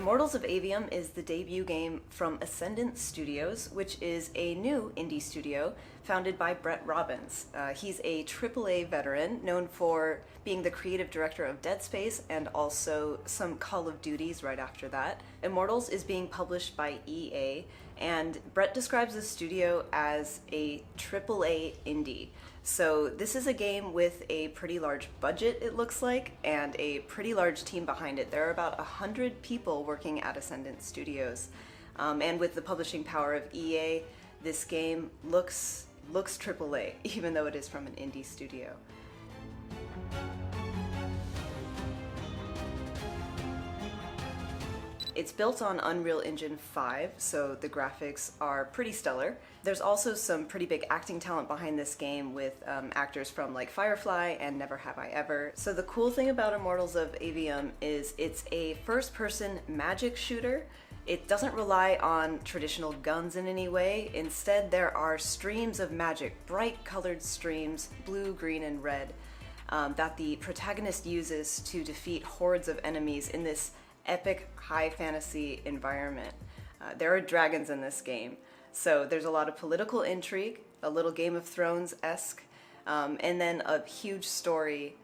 Immortals of Aveum is the debut game from Ascendant Studios, which is a new indie studio founded by Brett Robbins. He's a AAA veteran known for being the creative director of Dead Space and also some Call of Duties right after that. Immortals is being published by EA, and Brett describes the studio as a AAA indie. So this is a game with a pretty large budget, it looks like, and a pretty large team behind it. There are about 100 people working at Ascendant Studios. And with the publishing power of EA, this game looks AAA, even though it is from an indie studio. It's built on Unreal Engine 5, so the graphics are pretty stellar. There's also some pretty big acting talent behind this game with actors from like Firefly and Never Have I Ever. So the cool thing about Immortals of Aveum is it's a first-person magic shooter. It doesn't rely on traditional guns in any way. Instead, there are streams of magic, bright colored streams, blue, green, and red, that the protagonist uses to defeat hordes of enemies in this epic high fantasy environment. There are dragons in this game, so there's a lot of political intrigue, a little Game of Thrones-esque, and then a huge story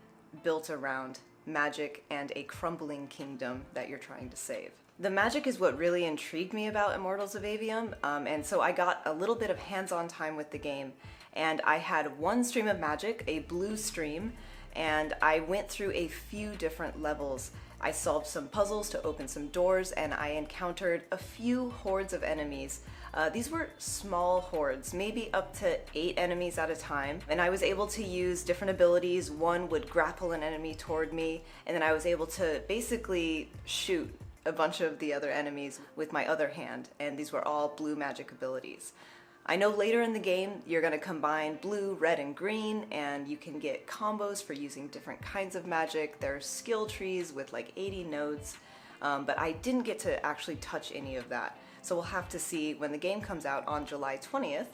built around magic and a crumbling kingdom that you're trying to save. The magic is what really intrigued me about Immortals of Aveum, and so I got a little bit of hands-on time with the game, and I had one stream of magic, a blue stream, and I went through a few different levels. I solved some puzzles to open some doors, and I encountered a few hordes of enemies. These were small hordes, maybe up to 8 enemies at a time, and I was able to use different abilities. One would grapple an enemy toward me, and then I was able to basically shoot a bunch of the other enemies with my other hand, and these were all blue magic abilities. I know later in the game you're going to combine blue, red, and green, and you can get combos for using different kinds of magic. There's skill trees with like 80 nodes, but I didn't get to actually touch any of that. So we'll have to see when the game comes out on July 20th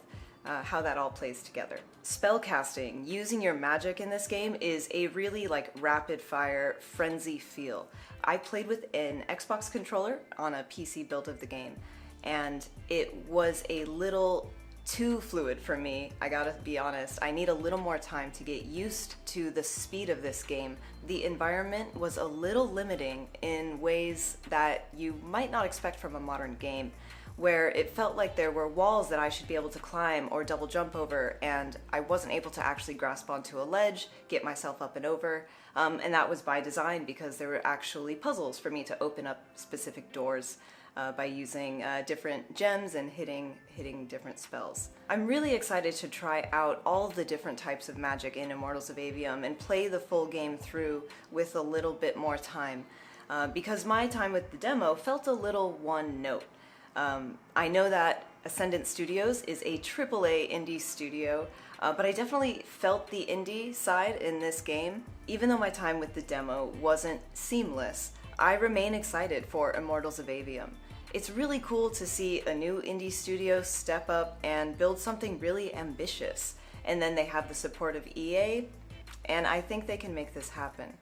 how that all plays together. Spellcasting, using your magic in this game, is a really like rapid fire frenzy feel. I played with an Xbox controller on a PC build of the game, and it was a little too fluid for me. I gotta be honest, I need a little more time to get used to the speed of this game. The environment was a little limiting in ways that you might not expect from a modern game, where it felt like there were walls that I should be able to climb or double jump over, and I wasn't able to actually grasp onto a ledge, get myself up and over, and that was by design because there were actually puzzles for me to open up specific doors by using different gems and hitting different spells. I'm really excited to try out all the different types of magic in Immortals of Aveum and play the full game through with a little bit more time, because my time with the demo felt a little one note. I know that Ascendant Studios is a AAA indie studio, but I definitely felt the indie side in this game. Even though my time with the demo wasn't seamless, I remain excited for Immortals of Aveum. It's really cool to see a new indie studio step up and build something really ambitious, and then they have the support of EA, and I think they can make this happen.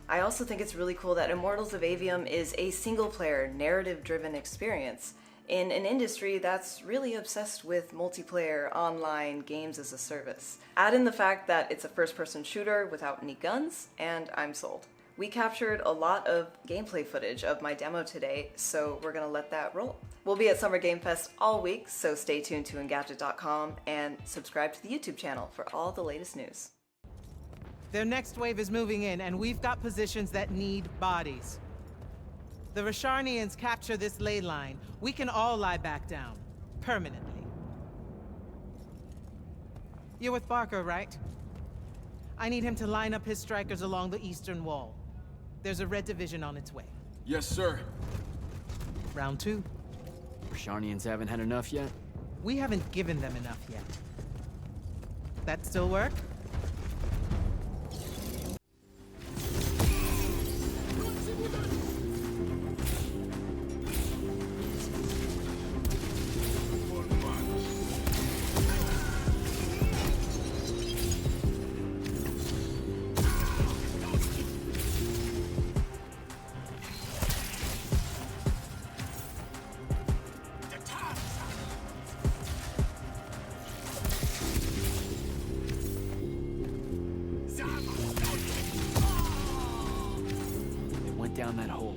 I also think it's really cool that Immortals of Aveum is a single-player, narrative-driven experience in an industry that's really obsessed with multiplayer online games as a service. Add in the fact that it's a first-person shooter without any guns, and I'm sold. We captured a lot of gameplay footage of my demo today, so we're gonna let that roll. We'll be at Summer Game Fest all week, so stay tuned to Engadget.com and subscribe to the YouTube channel for all the latest news. Their next wave is moving in, and we've got positions that need bodies. The Rasharnians capture this ley line, we can all lie back down, permanently. You're with Barker, right? I need him to line up his strikers along the eastern wall. There's a red division on its way. Yes, sir. Round 2. Rasharnians haven't had enough yet? We haven't given them enough yet. That still work? down that hole.